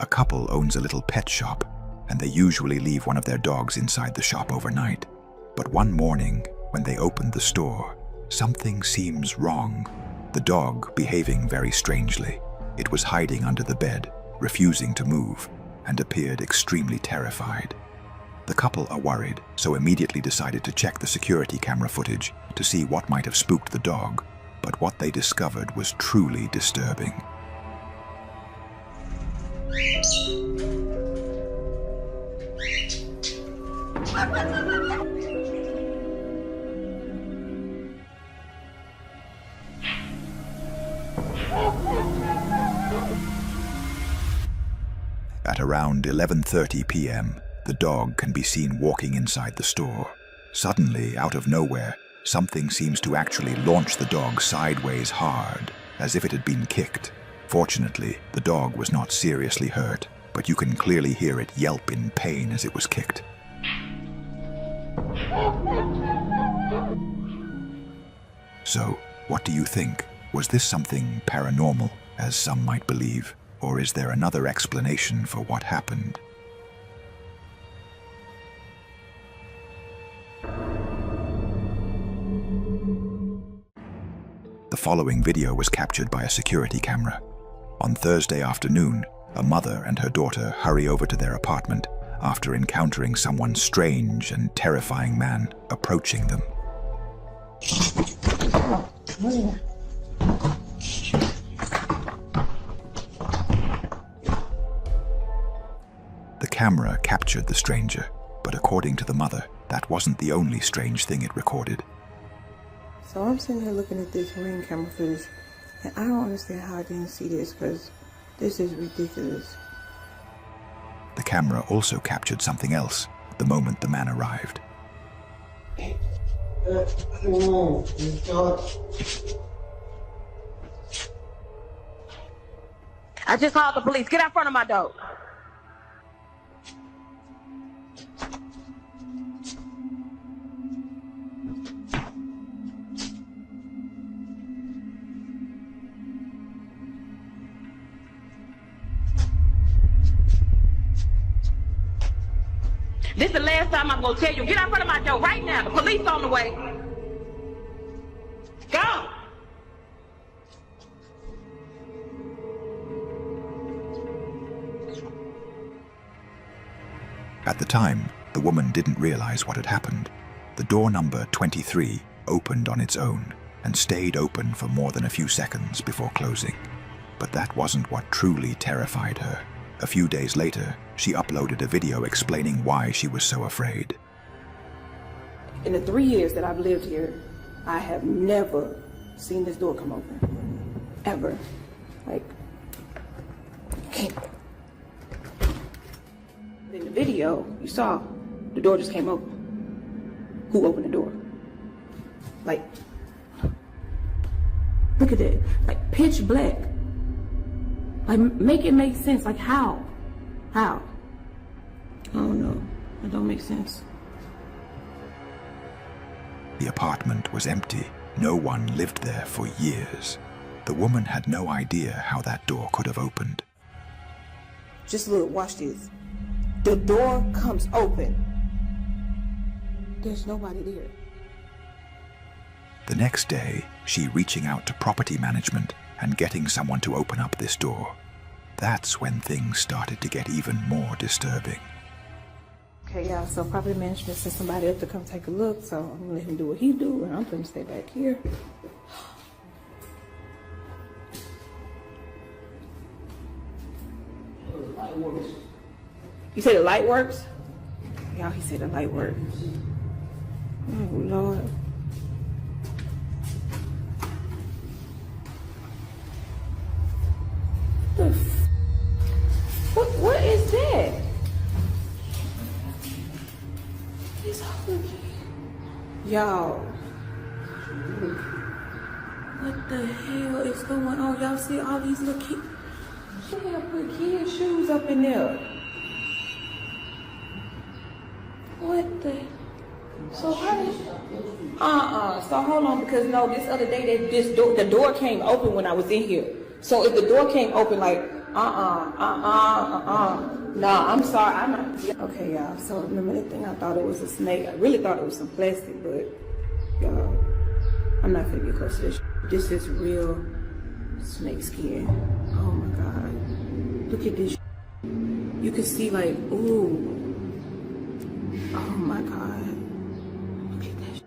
A couple owns a little pet shop, and they usually leave one of their dogs inside the shop overnight. But one morning, when they opened the store, something seems wrong. The dog behaving very strangely. It was hiding under the bed, refusing to move, and appeared extremely terrified. The couple are worried, so immediately decided to check the security camera footage to see what might have spooked the dog, but what they discovered was truly disturbing. At around 11:30 p.m., the dog can be seen walking inside the store. Suddenly, out of nowhere, something seems to actually launch the dog sideways hard, as if it had been kicked. Fortunately, the dog was not seriously hurt, but you can clearly hear it yelp in pain as it was kicked. So, what do you think? Was this something paranormal, as some might believe, or is there another explanation for what happened? The following video was captured by a security camera. On Thursday afternoon, a mother and her daughter hurry over to their apartment after encountering someone strange and terrifying man approaching them. The camera captured the stranger, but according to the mother, that wasn't the only strange thing it recorded. So I'm sitting here looking at this Ring camera footage, and I don't understand how I didn't see this, because this is ridiculous. The camera also captured something else the moment the man arrived. I just called the police. Get out front of my door. This is the last time I'm gonna tell you. Get out front of my door right now. The police on the way. Go! At the time, the woman didn't realize what had happened. The door number 23 opened on its own and stayed open for more than a few seconds before closing. But that wasn't what truly terrified her. A few days later, she uploaded a video explaining why she was so afraid. In the 3 years that I've lived here, I have never seen this door come open. Ever. Like, can't. In the video, you saw the door just came open. Who opened the door? Like, look at that. Like, pitch black. Like, make it make sense. Like, how? How? I don't know. It don't make sense. The apartment was empty. No one lived there for years. The woman had no idea how that door could have opened. Just look, watch this. The door comes open. There's nobody there. The next day, she reaching out to property management and getting someone to open up this door. That's when things started to get even more disturbing. Okay, y'all, so property management sent somebody up to come take a look, so I'm gonna let him do what he do, and I'm gonna stay back here. You say the light works? Y'all, he said the light works. Oh, Lord. What is that? It's y'all. What the hell is going on? Y'all see all these little kids? She gotta put kids' shoes up in there. What the? So how did? So hold on, because no, this other day the door came open when I was in here. So if the door came open, like, No, I'm sorry. I'm not. Okay, y'all. So remember that thing? I thought it was a snake. I really thought it was some plastic, but y'all, I'm not finna get close to this. This is real snake skin. Oh my God. Look at this. You can see like, ooh. Oh my God. Look at that.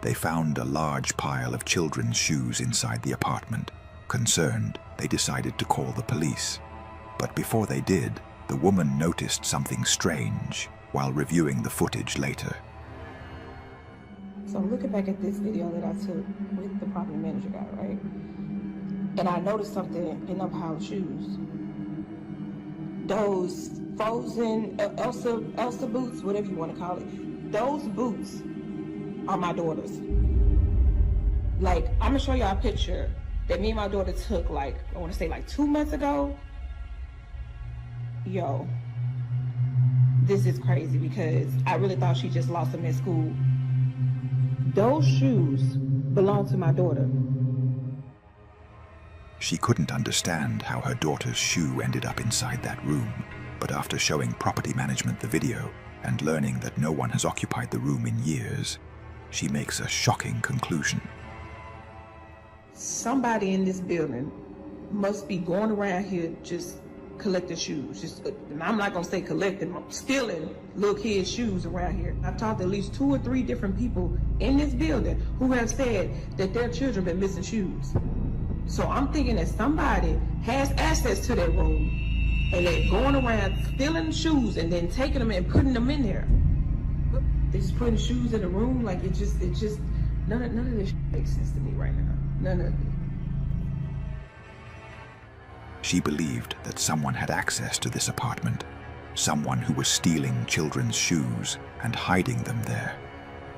They found a large pile of children's shoes inside the apartment. Concerned, they decided to call the police. But before they did, the woman noticed something strange while reviewing the footage later. So I'm looking back at this video that I took with the property manager guy, right? And I noticed something in them pile of shoes. Those frozen Elsa boots, whatever you want to call it, those boots are my daughter's. Like, I'm gonna show y'all a picture that me and my daughter took, like, I want to say like 2 months ago. Yo, this is crazy because I really thought she just lost them at school. Those shoes belong to my daughter. She couldn't understand how her daughter's shoe ended up inside that room, but after showing property management the video and learning that no one has occupied the room in years, she makes a shocking conclusion. Somebody in this building must be going around here just collecting shoes. And I'm not gonna say collecting, stealing little kids' shoes around here. I've talked to at least 2 or 3 different people in this building who have said that their children been missing shoes. So I'm thinking that somebody has access to that room and they're going around stealing shoes and then taking them and putting them in there. They're just putting shoes in the room. Like it just none of this makes sense to me right now. None of it. She believed that someone had access to this apartment, someone who was stealing children's shoes and hiding them there.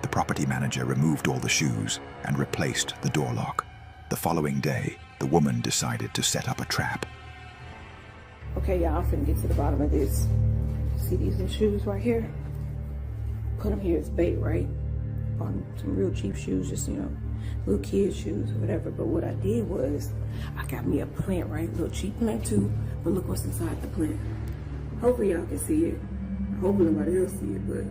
The property manager removed all the shoes and replaced the door lock. The following day, the woman decided to set up a trap. Okay, y'all, I'm finna get to the bottom of this. See these little shoes right here? Put them here as bait, right? On some real cheap shoes, just, little kids' shoes or whatever. But what I did was, I got me a plant, right? A little cheap plant too, but look what's inside the plant. Hopefully y'all can see it. Hopefully nobody else see it, but...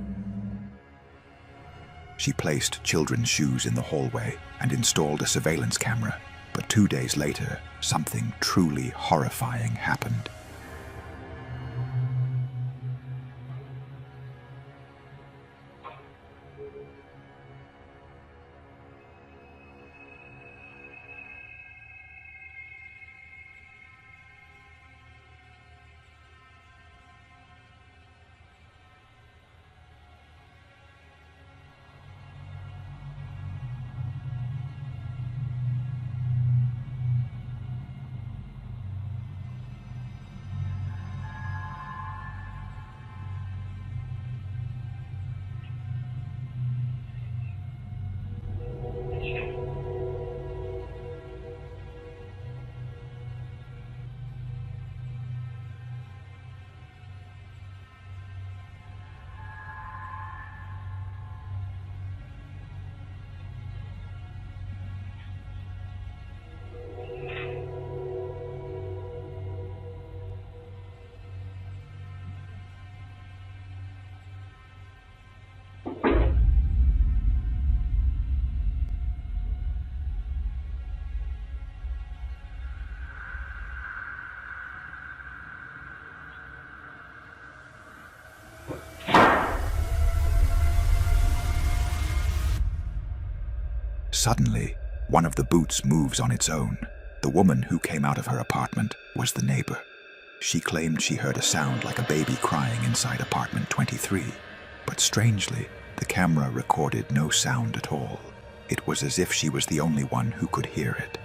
She placed children's shoes in the hallway and installed a surveillance camera, but 2 days later, something truly horrifying happened. Suddenly, one of the boots moves on its own. The woman who came out of her apartment was the neighbor. She claimed she heard a sound like a baby crying inside apartment 23. But strangely, the camera recorded no sound at all. It was as if she was the only one who could hear it.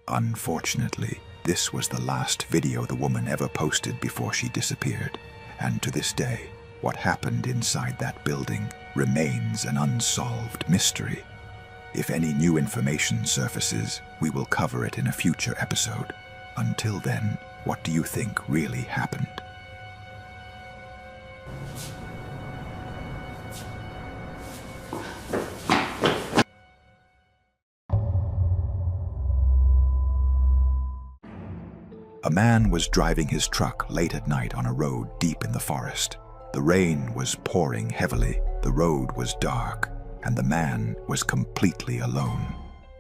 Unfortunately, this was the last video the woman ever posted before she disappeared, and to this day, what happened inside that building remains an unsolved mystery. If any new information surfaces, we will cover it in a future episode. Until then, what do you think really happened? A man was driving his truck late at night on a road deep in the forest. The rain was pouring heavily, the road was dark, and the man was completely alone.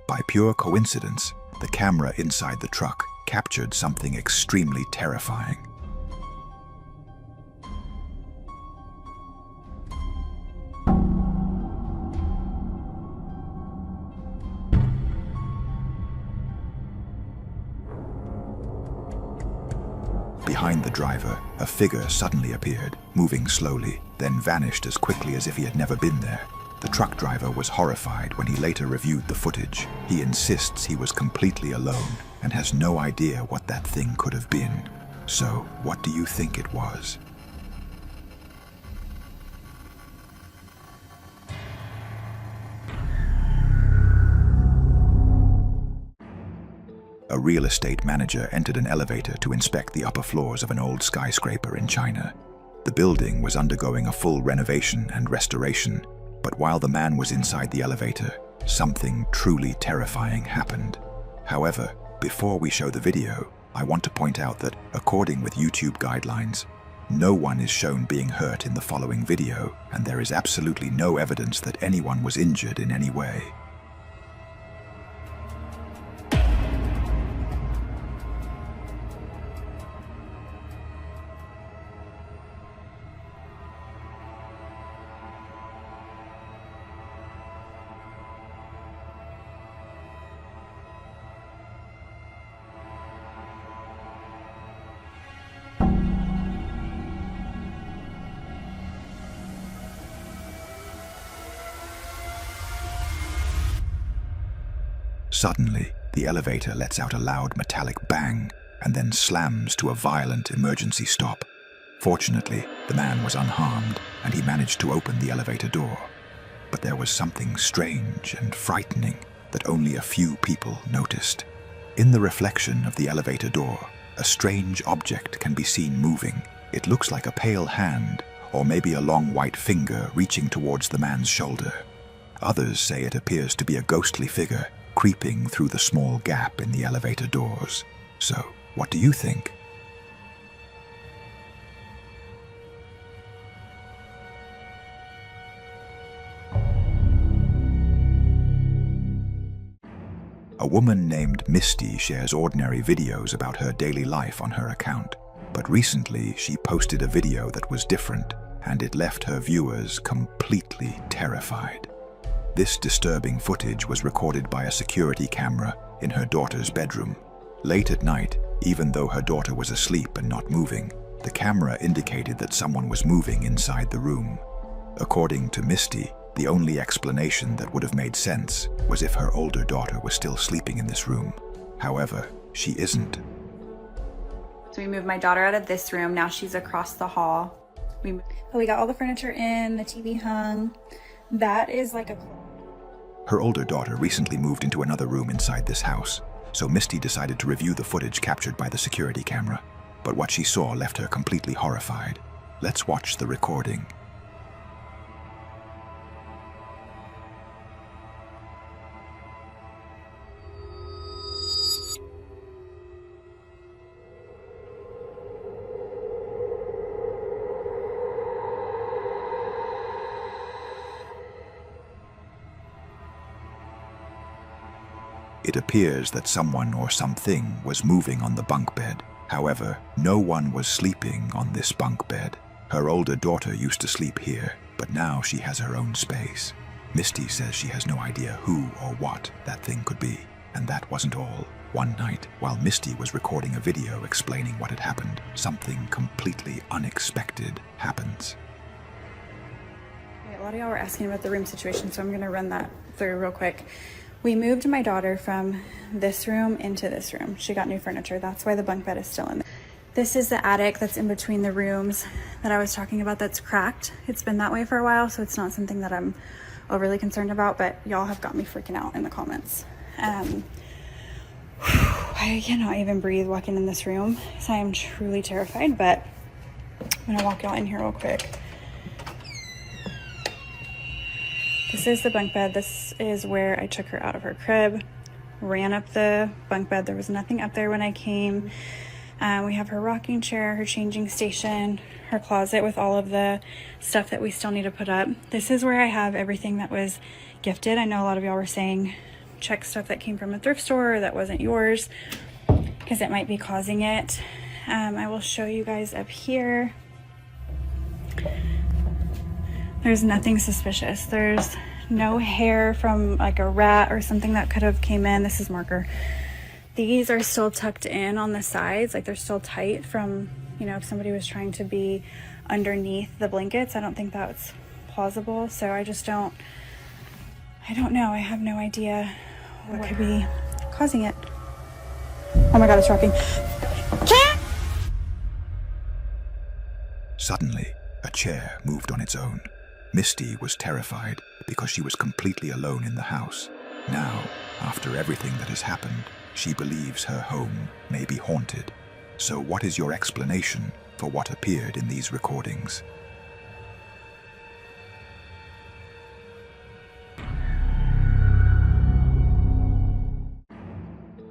By pure coincidence, the camera inside the truck captured something extremely terrifying. Behind the driver, a figure suddenly appeared, moving slowly, then vanished as quickly as if he had never been there. The truck driver was horrified when he later reviewed the footage. He insists he was completely alone and has no idea what that thing could have been. So, what do you think it was? A real estate manager entered an elevator to inspect the upper floors of an old skyscraper in China. The building was undergoing a full renovation and restoration, but while the man was inside the elevator, something truly terrifying happened. However, before we show the video, I want to point out that, according with YouTube guidelines, no one is shown being hurt in the following video, and there is absolutely no evidence that anyone was injured in any way. Suddenly, the elevator lets out a loud metallic bang and then slams to a violent emergency stop. Fortunately, the man was unharmed and he managed to open the elevator door. But there was something strange and frightening that only a few people noticed. In the reflection of the elevator door, a strange object can be seen moving. It looks like a pale hand, or maybe a long white finger reaching towards the man's shoulder. Others say it appears to be a ghostly figure creeping through the small gap in the elevator doors. So, what do you think? A woman named Misty shares ordinary videos about her daily life on her account, but recently she posted a video that was different, and it left her viewers completely terrified. This disturbing footage was recorded by a security camera in her daughter's bedroom. Late at night, even though her daughter was asleep and not moving, the camera indicated that someone was moving inside the room. According to Misty, the only explanation that would have made sense was if her older daughter was still sleeping in this room. However, she isn't. So we moved my daughter out of this room. Now she's across the hall. We got all the furniture in, the TV hung. That is like a... Her older daughter recently moved into another room inside this house, so Misty decided to review the footage captured by the security camera. But what she saw left her completely horrified. Let's watch the recording. It appears that someone or something was moving on the bunk bed. However, no one was sleeping on this bunk bed. Her older daughter used to sleep here, but now she has her own space. Misty says she has no idea who or what that thing could be. And that wasn't all. One night, while Misty was recording a video explaining what had happened, something completely unexpected happens. A lot of y'all were asking about the room situation, so I'm going to run that through real quick. We moved my daughter from this room into this room. She got new furniture. That's why the bunk bed is still in there. This is the attic that's in between the rooms that I was talking about that's cracked. It's been that way for a while, so it's not something that I'm overly concerned about, but y'all have got me freaking out in the comments. I cannot even breathe walking in this room, so I am truly terrified, but I'm gonna walk y'all in here real quick. This is the bunk bed. This is where I took her out of her crib, ran up the bunk bed. There was nothing up there when I came. We have her rocking chair, her changing station, her closet with all of the stuff that we still need to put up. This is where I have everything that was gifted. I know a lot of y'all were saying check stuff that came from a thrift store or that wasn't yours, because it might be causing it. I will show you guys up here. There's nothing suspicious. There's no hair from like a rat or something that could have came in. This is marker. These are still tucked in on the sides, like they're still tight from, you know, if somebody was trying to be underneath the blankets. I don't think that's plausible. So I don't know. I have no idea what could be causing it. Oh my God, it's rocking. Suddenly, a chair moved on its own. Misty was terrified because she was completely alone in the house. Now, after everything that has happened, she believes her home may be haunted. So what is your explanation for what appeared in these recordings?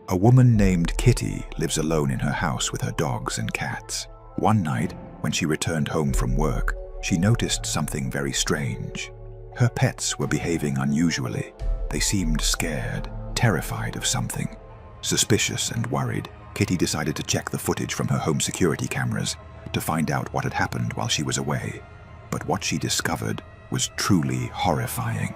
A woman named Kitty lives alone in her house with her dogs and cats. One night, when she returned home from work, she noticed something very strange. Her pets were behaving unusually. They seemed scared, terrified of something. Suspicious and worried, Kitty decided to check the footage from her home security cameras to find out what had happened while she was away. But what she discovered was truly horrifying.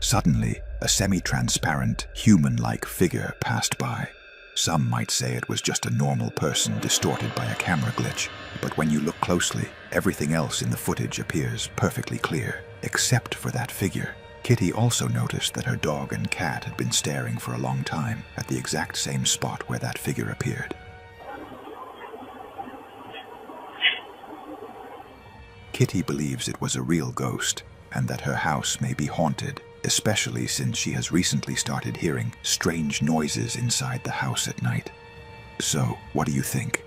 Suddenly, a semi-transparent, human-like figure passed by. Some might say it was just a normal person distorted by a camera glitch, but when you look closely, everything else in the footage appears perfectly clear, except for that figure. Kitty also noticed that her dog and cat had been staring for a long time at the exact same spot where that figure appeared. Kitty believes it was a real ghost, and that her house may be haunted, especially since she has recently started hearing strange noises inside the house at night. So, what do you think?